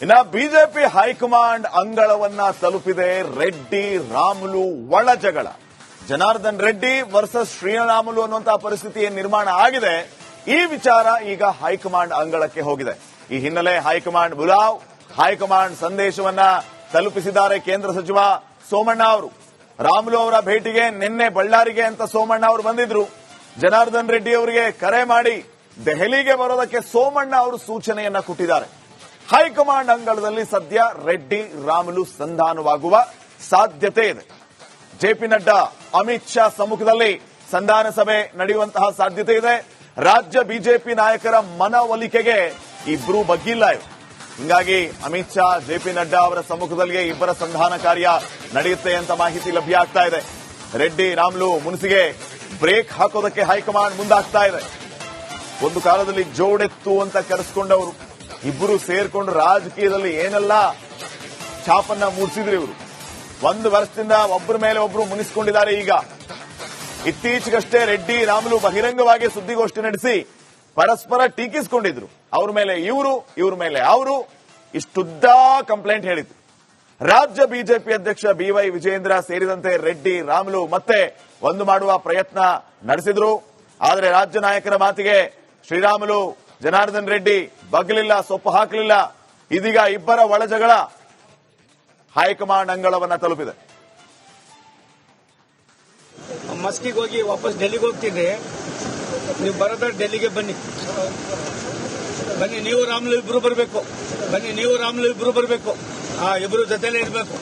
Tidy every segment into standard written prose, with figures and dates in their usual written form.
ಇನ್ನ BJP high command ಅಂಗಳವನ್ನ ತಲುಪಿದೆ ರೆಡ್ಡಿ ರಾಮುಲು ಒಳ ಜಗಳ. ಜನಾರ್ದನ್ ರೆಡ್ಡಿ ವರ್ಸಸ್ ಶ್ರೀರಾಮುಲು ಅನ್ನುವಂತಹ ಪರಿಸ್ಥಿತಿ ನಿರ್ಮಾಣ ಆಗಿದೆ. ಈ ವಿಚಾರ ಈಗ ಹೈಕಮಾಂಡ್ ಅಂಗಳಕ್ಕೆ ಹೋಗಿದೆ. ಈ ಹಿನ್ನೆಲೆ ಹೈಕಮಾಂಡ್ ಬುಲಾವ್, ಹೈಕಮಾಂಡ್ ಸಂದೇಶವನ್ನ ತಲುಪಿಸಿದ್ದಾರೆ ಕೇಂದ್ರ ಸಚಿವ ಸೋಮಣ್ಣ ಅವರು. ರಾಮುಲು ಅವರ ಭೇಟಿಗೆ ನಿನ್ನೆ ಬಳ್ಳಾರಿಗೆ ಅಂತ ಸೋಮಣ್ಣ ಅವರು ಬಂದಿದ್ರು. ಜನಾರ್ದನ್ ರೆಡ್ಡಿ ಅವರಿಗೆ ಕರೆ ಮಾಡಿ ದೆಹಲಿಗೆ ಬರೋದಕ್ಕೆ ಸೋಮಣ್ಣ ಅವರು ಸೂಚನೆಯನ್ನ ಕೊಟ್ಟಿದ್ದಾರೆ. ಹೈಕಮಾಂಡ್ ಅಂಗಳದಲ್ಲಿ ಸದ್ಯ ರೆಡ್ಡಿ ರಾಮುಲು ಸಂಧಾನವಾಗುವ ಸಾಧ್ಯತೆ ಇದೆ. ಜೆಪಿ ನಡ್ಡಾ, ಅಮಿತ್ ಶಾ ಸಮ್ಮುಖದಲ್ಲಿ ಸಂಧಾನ ಸಭೆ ನಡೆಯುವಂತಹ ಸಾಧ್ಯತೆ ಇದೆ. ರಾಜ್ಯ ಬಿಜೆಪಿ ನಾಯಕರ ಮನವೊಲಿಕೆಗೆ ಇಬ್ಬರೂ ಬಗ್ಗಿಲ್ಲ ಇವರು. ಹಿಂಗಾಗಿ ಅಮಿತ್ ಶಾ, ಜೆಪಿ ನಡ್ಡಾ ಅವರ ಸಮ್ಮುಖದಲ್ಲಿ ಇಬ್ಬರ ಸಂಧಾನ ಕಾರ್ಯ ನಡೆಯುತ್ತೆ ಅಂತ ಮಾಹಿತಿ ಲಭ್ಯ ಆಗ್ತಾ ಇದೆ. ರೆಡ್ಡಿ ರಾಮುಲು ಮುನಿಸಿಗೆ ಬ್ರೇಕ್ ಹಾಕೋದಕ್ಕೆ ಹೈಕಮಾಂಡ್ ಮುಂದಾಗ್ತಾ ಇದೆ. ಒಂದು ಕಾಲದಲ್ಲಿ ಜೋಡೆತ್ತು ಅಂತ ಕರೆಸಿಕೊಂಡವರು ಇಬ್ಬರು ಸೇರ್ಕೊಂಡು ರಾಜಕೀಯದಲ್ಲಿ ಏನೆಲ್ಲ ಛಾಪನ್ನ ಮೂಡಿಸಿದ್ರು ಇವರು. ಒಂದು ವರ್ಷದಿಂದ ಒಬ್ಬರ ಮೇಲೆ ಒಬ್ಬರು ಮುನಿಸಿಕೊಂಡಿದ್ದಾರೆ. ಈಗ ಇತ್ತೀಚೆಗಷ್ಟೇ ರೆಡ್ಡಿ ರಾಮುಲು ಬಹಿರಂಗವಾಗಿ ಸುದ್ದಿಗೋಷ್ಠಿ ನಡೆಸಿ ಪರಸ್ಪರ ಟೀಕಿಸಿಕೊಂಡಿದ್ರು. ಅವ್ರ ಮೇಲೆ ಇವರು, ಇವ್ರ ಮೇಲೆ ಅವರು, ಇಷ್ಟುದ್ದ ಕಂಪ್ಲೇಂಟ್ ಹೇಳಿದ್ರು. ರಾಜ್ಯ ಬಿಜೆಪಿ ಅಧ್ಯಕ್ಷ ಬಿವೈ ವಿಜಯೇಂದ್ರ ಸೇರಿದಂತೆ ರೆಡ್ಡಿ ರಾಮುಲು ಮತ್ತೆ ಒಂದು ಮಾಡುವ ಪ್ರಯತ್ನ ನಡೆಸಿದ್ರು. ಆದರೆ ರಾಜ್ಯ ನಾಯಕರ ಮಾತಿಗೆ ಶ್ರೀರಾಮುಲು, ಜನಾರ್ದನ್ ರೆಡ್ಡಿ ಬಗ್ಲಿಲ್ಲ, ಸೊಪ್ಪು ಹಾಕಲಿಲ್ಲ. ಇದೀಗ ಇಬ್ಬರ ಒಳ ಜಗಳ ಹೈಕಮಾಂಡ್ ಅಂಗಳವನ್ನ ತಲುಪಿದೆ. ಮಸ್ಕಿಗೆ ಹೋಗಿ ವಾಪಸ್ ಡೆಲ್ಲಿಗೆ ಹೋಗ್ತಿದ್ರೆ ನೀವು ಬರೋದ್ರ ಡೆಲ್ಲಿಗೆ ಬನ್ನಿ. ನೀವು ರಾಮುಲು ಇಬ್ರು ಬರಬೇಕು. ನೀವು ರಾಮುಲು ಇಬ್ರು ಬರಬೇಕು. ಇಬ್ರು ಜೊತೆಲೇ ಇರಬೇಕು.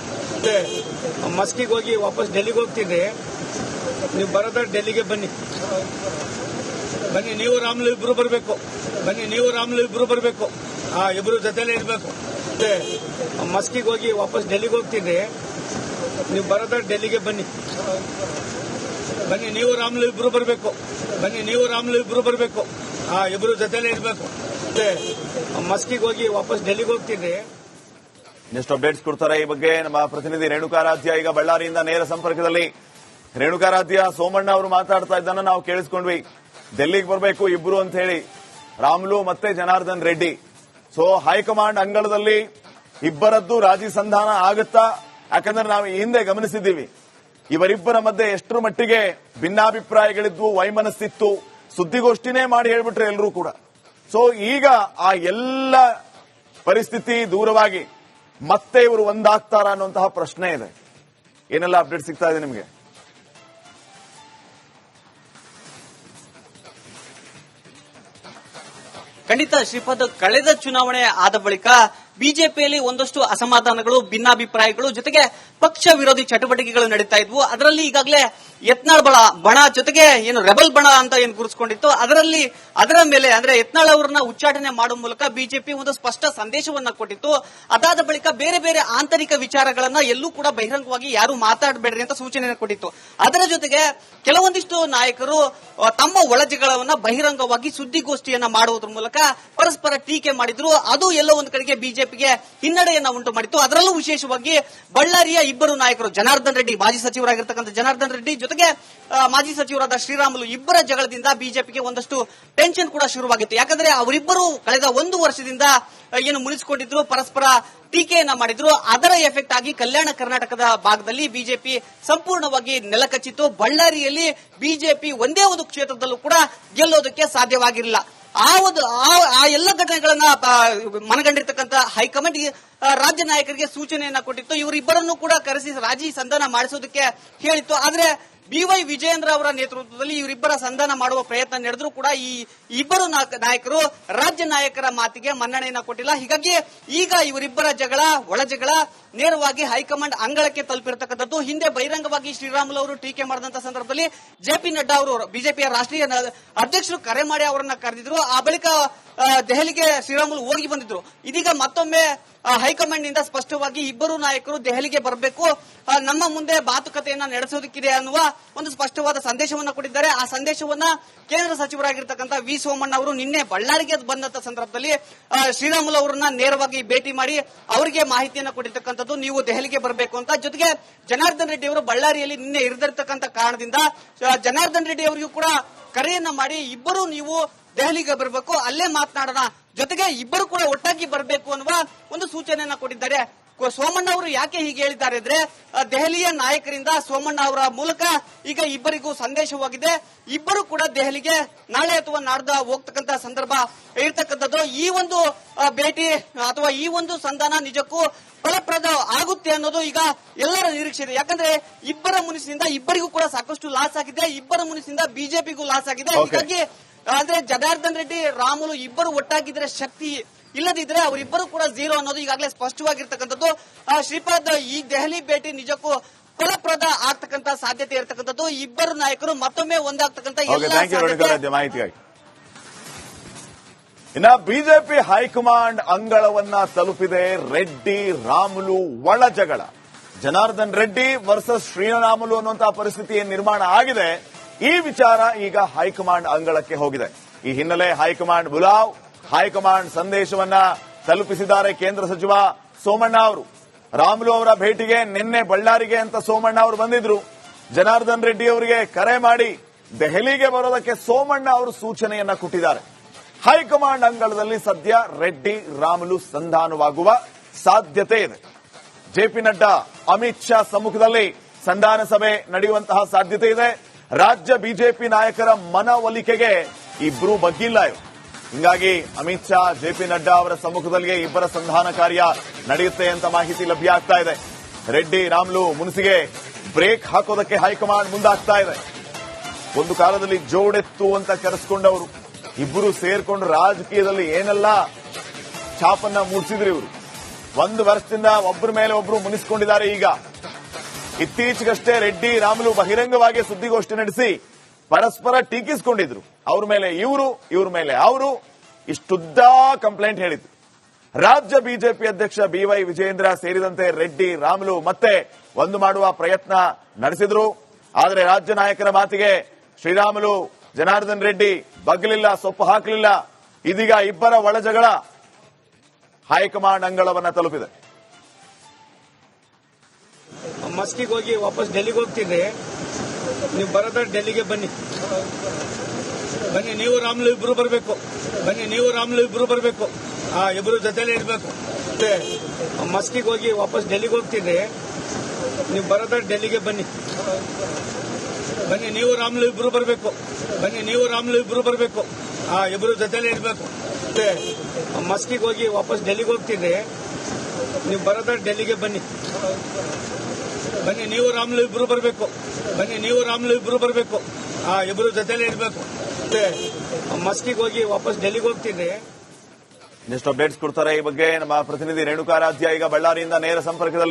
ಮಸ್ಕಿಗೆ ಹೋಗಿ ವಾಪಸ್ ಡೆಲ್ಲಿಗೆ ಹೋಗ್ತಿದ್ರೆ ನೀವು ಬರೋದ್ರ ಡೆಲ್ಲಿಗೆ ಬನ್ನಿ. ನೀವು ರಾಮುಲು ಇಬ್ರು ಬರಬೇಕು. ನೀವು ರಾಮುಲು ಇಬ್ರು ಬರಬೇಕು. ಇಬ್ರು ಜೊತೆಲೇ ಇರಬೇಕು. ಮಸ್ಕಿಗೆ ಹೋಗಿ ವಾಪಸ್ ಡೆಲ್ಲಿಗೆ ಹೋಗ್ತಿದ್ರೆ ನೀವು ಬರೋದ್ರ ಡೆಲ್ಲಿಗೆ ಬನ್ನಿ. ನೀವು ರಾಮುಲು ಇಬ್ರು ಬರಬೇಕು. ನೀವು ರಾಮುಲು ಇಬ್ರು ಬರಬೇಕು. ಇಬ್ರು ಜೊತೆಲೇ ಇರಬೇಕು. ಮಸ್ಕಿಗೆ ಹೋಗಿ ವಾಪಸ್ ಡೆಲ್ಲಿಗೆ ಹೋಗ್ತಿದ್ರೆ ನೆಕ್ಸ್ಟ್ ಅಪ್ಡೇಟ್ಸ್ ಕೊಡ್ತಾರೆ. ಈ ಬಗ್ಗೆ ನಮ್ಮ ಪ್ರತಿನಿಧಿ ರೇಣುಕಾರಾಧ್ಯ ಈಗ ಬಳ್ಳಾರಿಯಿಂದ ನೇರ ಸಂಪರ್ಕದಲ್ಲಿ. ರೇಣುಕಾರಾಧ್ಯ, ಸೋಮಣ್ಣ ಅವರು ಮಾತಾಡ್ತಾ ಇದ್ದನ್ನ ನಾವು ಕೇಳಿಸ್ಕೊಂಡ್ವಿ. ಡೆಲ್ಲಿಗೆ ಬರಬೇಕು ಇಬ್ರು ಅಂತ ಹೇಳಿ, ರಾಮುಲು ಮತ್ತೆ ಜನಾರ್ದನ್ ರೆಡ್ಡಿ. ಸೊ ಹೈಕಮಾಂಡ್ ಅಂಗಳದಲ್ಲಿ ಇಬ್ಬರದ್ದು ರಾಜಿ ಸಂಧಾನ ಆಗುತ್ತಾ? ಯಾಕಂದ್ರೆ ನಾವು ಹಿಂದೆ ಗಮನಿಸಿದ್ದೀವಿ, ಇವರಿಬ್ಬರ ಮಧ್ಯೆ ಎಷ್ಟರ ಮಟ್ಟಿಗೆ ಭಿನ್ನಾಭಿಪ್ರಾಯಗಳಿದ್ವು, ವೈಮನಸ್ಸಿತ್ತು, ಸುದ್ದಿಗೋಷ್ಠಿನೇ ಮಾಡಿ ಹೇಳ್ಬಿಟ್ರೆ ಎಲ್ಲರೂ ಕೂಡ. ಸೊ ಈಗ ಆ ಎಲ್ಲ ಪರಿಸ್ಥಿತಿ ದೂರವಾಗಿ ಮತ್ತೆ ಇವರು ಒಂದಾಗ್ತಾರ ಅನ್ನುವಂತಹ ಪ್ರಶ್ನೆ ಇದೆ. ಏನೆಲ್ಲ ಅಪ್ಡೇಟ್ ಸಿಗ್ತಾ ಇದೆ ನಿಮಗೆ? ಖಂಡಿತ ಶ್ರೀಪಾದ್, ಕಳೆದ ಚುನಾವಣೆ ಆದ ಬಳಿಕ ಬಿಜೆಪಿಯಲ್ಲಿ ಒಂದಷ್ಟು ಅಸಮಾಧಾನಗಳು, ಭಿನ್ನಾಭಿಪ್ರಾಯಗಳು, ಜೊತೆಗೆ ಪಕ್ಷ ವಿರೋಧಿ ಚಟುವಟಿಕೆಗಳು ನಡೀತಾ ಇದ್ವು. ಅದರಲ್ಲಿ ಈಗಾಗಲೇ ಯತ್ನಾಳ್ ಬಣ ಜೊತೆಗೆ ಏನು ರೆಬಲ್ ಬಣ ಅಂತ ಏನು ಗುರುತಿಸಿಕೊಂಡಿತ್ತು, ಅದರ ಮೇಲೆ ಅಂದ್ರೆ ಯತ್ನಾಳ್ ಅವರನ್ನ ಉಚ್ಚಾಟನೆ ಮಾಡುವ ಮೂಲಕ ಬಿಜೆಪಿ ಒಂದು ಸ್ಪಷ್ಟ ಸಂದೇಶವನ್ನ ಕೊಟ್ಟಿತ್ತು. ಅದಾದ ಬಳಿಕ ಬೇರೆ ಬೇರೆ ಆಂತರಿಕ ವಿಚಾರಗಳನ್ನ ಎಲ್ಲೂ ಕೂಡ ಬಹಿರಂಗವಾಗಿ ಯಾರು ಮಾತಾಡಬೇಡ್ರಿ ಅಂತ ಸೂಚನೆಯನ್ನು ಕೊಟ್ಟಿತ್ತು. ಅದರ ಜೊತೆಗೆ ಕೆಲವೊಂದಿಷ್ಟು ನಾಯಕರು ತಮ್ಮ ಒಳಜಗಳವನ್ನ ಬಹಿರಂಗವಾಗಿ ಸುದ್ದಿಗೋಷ್ಠಿಯನ್ನ ಮಾಡುವುದರ ಮೂಲಕ ಪರಸ್ಪರ ಟೀಕೆ ಮಾಡಿದ್ರು. ಅದು ಎಲ್ಲೋ ಒಂದು ಕಡೆಗೆ ಬಿಜೆಪಿಗೆ ಹಿನ್ನಡೆಯನ್ನ ಉಂಟು ಮಾಡಿತ್ತು. ಅದರಲ್ಲೂ ವಿಶೇಷವಾಗಿ ಬಳ್ಳಾರಿಯ ಇಬ್ಬರು ನಾಯಕರು, ಜನಾರ್ದನ್ ರೆಡ್ಡಿ, ಮಾಜಿ ಸಚಿವರಾಗಿರ್ತಕ್ಕಂಥ ಜನಾರ್ದನ್ ರೆಡ್ಡಿ ಜೊತೆಗೆ ಮಾಜಿ ಸಚಿವರಾದ ಶ್ರೀರಾಮುಲು, ಇಬ್ಬರ ಜಗಳದಿಂದ ಬಿಜೆಪಿಗೆ ಒಂದಷ್ಟು ಟೆನ್ಷನ್ ಕೂಡ ಶುರುವಾಗಿತ್ತು. ಯಾಕಂದ್ರೆ ಅವರಿಬ್ಬರು ಕಳೆದ ಒಂದು ವರ್ಷದಿಂದ ಏನು ಮುನಿಸಿಕೊಂಡಿದ್ರು, ಪರಸ್ಪರ ಟೀಕೆಯನ್ನ ಮಾಡಿದ್ರು. ಅದರ ಎಫೆಕ್ಟ್ ಆಗಿ ಕಲ್ಯಾಣ ಕರ್ನಾಟಕದ ಭಾಗದಲ್ಲಿ ಬಿಜೆಪಿ ಸಂಪೂರ್ಣವಾಗಿ ನೆಲಕಚ್ಚಿತ್ತು. ಬಳ್ಳಾರಿಯಲ್ಲಿ ಬಿಜೆಪಿ ಒಂದೇ ಒಂದು ಕ್ಷೇತ್ರದಲ್ಲೂ ಕೂಡ ಗೆಲ್ಲೋದಕ್ಕೆ ಸಾಧ್ಯವಾಗಿರಲಿಲ್ಲ. ಆ ಎಲ್ಲ ಘಟನೆಗಳನ್ನ ಮನಗಂಡಿರ್ತಕ್ಕಂಥ ಹೈಕಮಾಂಡ್ ರಾಜ್ಯ ನಾಯಕರಿಗೆ ಸೂಚನೆಯನ್ನ ಕೊಟ್ಟಿತ್ತು. ಇವರಿಬ್ಬರನ್ನು ಕೂಡ ಕರೆಸಿ ರಾಜಿ ಸಂಧಾನ ಮಾಡಿಸೋದಕ್ಕೆ ಹೇಳಿತ್ತು. ಆದ್ರೆ ಬಿವೈ ವಿಜಯೇಂದ್ರ ಅವರ ನೇತೃತ್ವದಲ್ಲಿ ಇವರಿಬ್ಬರ ಸಂಧಾನ ಮಾಡುವ ಪ್ರಯತ್ನ ನಡೆದರೂ ಕೂಡ ಈ ಇಬ್ಬರು ನಾಯಕರು ರಾಜ್ಯ ನಾಯಕರ ಮಾತಿಗೆ ಮನ್ನಣೆಯನ್ನ ಕೊಟ್ಟಿಲ್ಲ. ಹೀಗಾಗಿ ಈಗ ಇವರಿಬ್ಬರ ಒಳ ಜಗಳ ನೇರವಾಗಿ ಹೈಕಮಾಂಡ್ ಅಂಗಳಕ್ಕೆ ತಲುಪಿರತಕ್ಕಂಥದ್ದು. ಹಿಂದೆ ಬಹಿರಂಗವಾಗಿ ಶ್ರೀರಾಮುಲು ಅವರು ಟೀಕೆ ಮಾಡಿದಂತಹ ಸಂದರ್ಭದಲ್ಲಿ ಜೆಪಿ ನಡ್ಡಾ ಅವರು, ಬಿಜೆಪಿಯ ರಾಷ್ಟ್ರೀಯ ಅಧ್ಯಕ್ಷರು, ಕರೆ ಮಾಡಿ ಅವರನ್ನ ಕರೆದಿದ್ರು. ಆ ಬಳಿಕ ದೆಹಲಿಗೆ ಶ್ರೀರಾಮುಲು ಹೋಗಿ ಬಂದಿದ್ರು. ಇದೀಗ ಮತ್ತೊಮ್ಮೆ ಹೈಕಮಾಂಡ್ ನಿಂದ ಸ್ಪಷ್ಟವಾಗಿ ಇಬ್ಬರು ನಾಯಕರು ದೆಹಲಿಗೆ ಬರಬೇಕು, ನಮ್ಮ ಮುಂದೆ ಮಾತುಕತೆಯನ್ನ ನಡೆಸೋದಕ್ಕಿದೆ ಅನ್ನುವ ಒಂದು ಸ್ಪಷ್ಟವಾದ ಸಂದೇಶವನ್ನ ಕೊಟ್ಟಿದ್ದಾರೆ. ಆ ಸಂದೇಶವನ್ನ ಕೇಂದ್ರ ಸಚಿವರಾಗಿರ್ತಕ್ಕಂಥ ವಿ ಸೋಮಣ್ಣ ಅವರು ನಿನ್ನೆ ಬಳ್ಳಾರಿಗೆ ಬಂದಂತ ಸಂದರ್ಭದಲ್ಲಿ ಶ್ರೀರಾಮುಲು ಅವರನ್ನ ನೇರವಾಗಿ ಭೇಟಿ ಮಾಡಿ ಅವರಿಗೆ ಮಾಹಿತಿಯನ್ನ ಕೊಟ್ಟಿರ್ತಕ್ಕಂಥದ್ದು, ನೀವು ದೆಹಲಿಗೆ ಬರಬೇಕು ಅಂತ. ಜೊತೆಗೆ ಜನಾರ್ದನ್ ರೆಡ್ಡಿ ಅವರು ಬಳ್ಳಾರಿಯಲ್ಲಿ ನಿನ್ನೆ ಇರದಿರ್ತಕ್ಕಂಥ ಕಾರಣದಿಂದ ಜನಾರ್ದನ್ ರೆಡ್ಡಿ ಅವರಿಗೂ ಕೂಡ ಕರೆಯನ್ನ ಮಾಡಿ ಇಬ್ಬರು ನೀವು ದೆಹಲಿಗೆ ಬರಬೇಕು, ಅಲ್ಲೇ ಮಾತನಾಡೋಣ, ಜೊತೆಗೆ ಇಬ್ಬರು ಕೂಡ ಒಟ್ಟಾಗಿ ಬರಬೇಕು ಅನ್ನುವ ಒಂದು ಸೂಚನೆಯನ್ನ ಕೊಟ್ಟಿದ್ದಾರೆ. ಸೋಮಣ್ಣ ಅವರು ಯಾಕೆ ಹೀಗೆ ಹೇಳಿದ್ದಾರೆ ಅಂದ್ರೆ, ದೆಹಲಿಯ ನಾಯಕರಿಂದ ಸೋಮಣ್ಣ ಅವರ ಮೂಲಕ ಈಗ ಇಬ್ಬರಿಗೂ ಸಂದೇಶವಾಗಿದೆ. ಇಬ್ಬರು ಕೂಡ ದೆಹಲಿಗೆ ನಾಳೆ ಅಥವಾ ನಾಡ್ದ ಹೋಗ್ತಕ್ಕಂತ ಸಂದರ್ಭ ಇರ್ತಕ್ಕಂಥದ್ದು. ಈ ಒಂದು ಭೇಟಿ ಅಥವಾ ಈ ಒಂದು ಸಂಧಾನ ನಿಜಕ್ಕೂ ಫಲಪ್ರದ ಆಗುತ್ತೆ ಅನ್ನೋದು ಈಗ ಎಲ್ಲರ ನಿರೀಕ್ಷೆ ಇದೆ. ಯಾಕಂದ್ರೆ ಇಬ್ಬರ ಮುನಿಸಿನಿಂದ ಇಬ್ಬರಿಗೂ ಕೂಡ ಸಾಕಷ್ಟು ಲಾಸ್ ಆಗಿದೆ, ಇಬ್ಬರ ಮುನಿಸಿನಿಂದ ಬಿಜೆಪಿಗೂ ಲಾಸ್ ಆಗಿದೆ. ಹೀಗಾಗಿ ಅಂದ್ರೆ ಜನಾರ್ದನ್ ರೆಡ್ಡಿ ರಾಮುಲು ಇಬ್ಬರು ಒಟ್ಟಾಗಿದ್ರೆ ಶಕ್ತಿ, ಇಲ್ಲದಿದ್ರೆ ಅವರಿಬ್ಬರು ಕೂಡ ಝೀರೋ ಅನ್ನೋದು ಈಗಾಗಲೇ ಸ್ಪಷ್ಟವಾಗಿರ್ತಕ್ಕಂಥದ್ದು. ಶ್ರೀಪಾದ್, ಈ ದೆಹಲಿ ಭೇಟಿ ನಿಜಕ್ಕೂ ಫಲಪ್ರದ ಆಗ್ತಕ್ಕಂಥ ಸಾಧ್ಯತೆ ಇರತಕ್ಕಂಥದ್ದು. ಇಬ್ಬರು ನಾಯಕರು ಮತ್ತೊಮ್ಮೆ ಒಂದಾಗ್ತಕ್ಕಂಥ ಮಾಹಿತಿಗಾಗಿ. ಇನ್ನ ಬಿಜೆಪಿ ಹೈಕಮಾಂಡ್ ಅಂಗಳವನ್ನ ತಲುಪಿದೆ ರೆಡ್ಡಿ ರಾಮುಲು ಒಳ ಜಗಳ. ಜನಾರ್ದನ್ ರೆಡ್ಡಿ ವರ್ಸಸ್ ಶ್ರೀರಾಮುಲು ಅನ್ನುವಂತಹ ಪರಿಸ್ಥಿತಿ ನಿರ್ಮಾಣ ಆಗಿದೆ. ಈ ವಿಚಾರ ಈಗ ಹೈಕಮಾಂಡ್ ಅಂಗಳಕ್ಕೆ ಹೋಗಿದೆ. ಈ ಹಿನ್ನೆಲೆ ಹೈಕಮಾಂಡ್ ಬುಲಾವ್, ಹೈಕಮಾಂಡ್ ಸಂದೇಶವನ್ನ ತಲುಪಿಸಿದ್ದಾರೆ ಕೇಂದ್ರ ಸಚಿವ ಸೋಮಣ್ಣ ಅವರು. ರಾಮುಲು ಅವರ ಭೇಟಿಗೆ ನಿನ್ನೆ ಬಳ್ಳಾರಿಗೆ ಅಂತ ಸೋಮಣ್ಣ ಅವರು ಬಂದಿದ್ರು. ಜನಾರ್ದನ್ ರೆಡ್ಡಿ ಅವರಿಗೆ ಕರೆ ಮಾಡಿ ದೆಹಲಿಗೆ ಬರೋದಕ್ಕೆ ಸೋಮಣ್ಣ ಅವರು ಸೂಚನೆಯನ್ನ ಕೊಟ್ಟಿದ್ದಾರೆ. ಹೈಕಮಾಂಡ್ ಅಂಗಳದಲ್ಲಿ ಸದ್ಯ ರೆಡ್ಡಿ ರಾಮುಲು ಸಂಧಾನವಾಗುವ ಸಾಧ್ಯತೆ ಇದೆ. ಜೆಪಿ ನಡ್ಡಾ, ಅಮಿತ್ ಶಾ ಸಮ್ಮುಖದಲ್ಲಿ ಸಂಧಾನ ಸಭೆ ನಡೆಯುವಂತಹ ಸಾಧ್ಯತೆ ಇದೆ. ರಾಜ್ಯ ಬಿಜೆಪಿ ನಾಯಕರ ಮನವೊಲಿಕೆಗೆ ಇಬ್ರು ಬಗ್ಗಿಲ್ಲ ಇವರು. ಹಿಂಗಾಗಿ ಅಮಿತ್ ಶಾ, ಜೆಪಿ ನಡ್ಡಾ ಅವರ ಸಮ್ಮುಖದಲ್ಲಿ ಇಬ್ಬರ ಸಂಧಾನ ಕಾರ್ಯ ನಡೆಯುತ್ತೆ ಅಂತ ಮಾಹಿತಿ ಲಭ್ಯ ಆಗ್ತಾ ಇದೆ. ರೆಡ್ಡಿ ರಾಮುಲು ಮುನಿಸಿಗೆ ಬ್ರೇಕ್ ಹಾಕೋದಕ್ಕೆ ಹೈಕಮಾಂಡ್ ಮುಂದಾಗ್ತಾ ಇದೆ. ಒಂದು ಕಾಲದಲ್ಲಿ ಜೋಡೆತ್ತು ಅಂತ ಕರೆಸಿಕೊಂಡವರು ಇಬ್ಬರು ಸೇರ್ಕೊಂಡು ರಾಜಕೀಯದಲ್ಲಿ ಏನೆಲ್ಲ ಛಾಪನ್ನ ಮೂಡಿಸಿದ್ರು ಇವರು. ಒಂದು ವರ್ಷದಿಂದ ಒಬ್ಬರ ಮೇಲೆ ಒಬ್ಬರು ಮುನಿಸಿಕೊಂಡಿದ್ದಾರೆ. ಈಗ ಇತ್ತೀಚೆಗಷ್ಟೇ ರೆಡ್ಡಿ ರಾಮುಲು ಬಹಿರಂಗವಾಗಿ ಸುದ್ದಿಗೋಷ್ಠಿ ನಡೆಸಿ ಪರಸ್ಪರ ಟೀಕಿಸಿಕೊಂಡಿದ್ರು. ಅವ್ರ ಮೇಲೆ ಇವರು, ಇವ್ರ ಮೇಲೆ ಅವರು, ಇಷ್ಟುದ್ದ ಕಂಪ್ಲೇಂಟ್ ಹೇಳಿದ್ರು. ರಾಜ್ಯ ಬಿಜೆಪಿ ಅಧ್ಯಕ್ಷ ಬಿವೈ ವಿಜಯೇಂದ್ರ ಸೇರಿದಂತೆ ರೆಡ್ಡಿ ರಾಮುಲು ಮತ್ತೆ ಒಂದು ಮಾಡುವ ಪ್ರಯತ್ನ ನಡೆಸಿದ್ರು. ಆದರೆ ರಾಜ್ಯ ನಾಯಕರ ಮಾತಿಗೆ ಶ್ರೀರಾಮುಲು, ಜನಾರ್ದನ್ ರೆಡ್ಡಿ ಬಗ್ಗಲಿಲ್ಲ, ಸೊಪ್ಪು ಹಾಕಲಿಲ್ಲ. ಇದೀಗ ಇಬ್ಬರ ಒಳಜಗಳ ಹೈಕಮಾಂಡ್ ಅಂಗಳವನ್ನ ತಲುಪಿದೆ. ಮಸ್ಕಿಗೆ ಹೋಗಿ ವಾಪಸ್ ಡೆಲ್ಲಿಗೆ ಹೋಗ್ತಿದ್ರೆ ನೀವು ಬರೋದ ಡೆಲ್ಲಿಗೆ ಬನ್ನಿ, ನೀವು ರಾಮುಲು ಇಬ್ರು ಬರಬೇಕು, ನೀವು ರಾಮುಲು ಇಬ್ರು ಬರಬೇಕು, ಇಬ್ರು ಜೊತೆಲೇ ಇರಬೇಕು. ಮತ್ತೆ ಮಸ್ಕಿಗೆ ಹೋಗಿ ವಾಪಸ್ ಡೆಲ್ಲಿಗೆ ಹೋಗ್ತಿದ್ರೆ ನೀವು ಬರೋದ ಡೆಲ್ಲಿಗೆ ಬನ್ನಿ, ನೀವು ರಾಮುಲು ಇಬ್ರು ಬರಬೇಕು, ನೀವು ರಾಮುಲು ಇಬ್ರು ಬರಬೇಕು, ಇಬ್ರು ಜೊತೆಲೇ ಇರಬೇಕು. ಮತ್ತೆ ಮಸ್ಕಿಗೆ ಹೋಗಿ ವಾಪಸ್ ಡೆಲ್ಲಿಗೆ ಹೋಗ್ತಿದ್ರೆ ನೀವು ಬರೋದ ಡೆಲ್ಲಿಗೆ ಬನ್ನಿ, ನೀವು ರಾಮುಲು ಇಬ್ರು ಬರಬೇಕು, ನೀವು ರಾಮುಲು ಇಬ್ರು ಬರಬೇಕು, ಇಬ್ರು ಜೊತೆಲೇ ಇರಬೇಕು. ಮತ್ತೆ ಮಸ್ಕಿಗೆ ಹೋಗಿ ವಾಪಸ್ ಡೆಲ್ಲಿಗೆ ಹೋಗ್ತಿದ್ರೆ ನೆಕ್ಸ್ಟ್ ಅಪ್ಡೇಟ್ಸ್ ಕೊಡ್ತಾರೆ ಈ ಬಗ್ಗೆ ನಮ್ಮ ಪ್ರತಿನಿಧಿ ರೇಣುಕಾರಾಧ್ಯ ಈಗ ಬಳ್ಳಾರಿಯಿಂದ ನೇರ ಸಂಪರ್ಕದಲ್ಲಿ.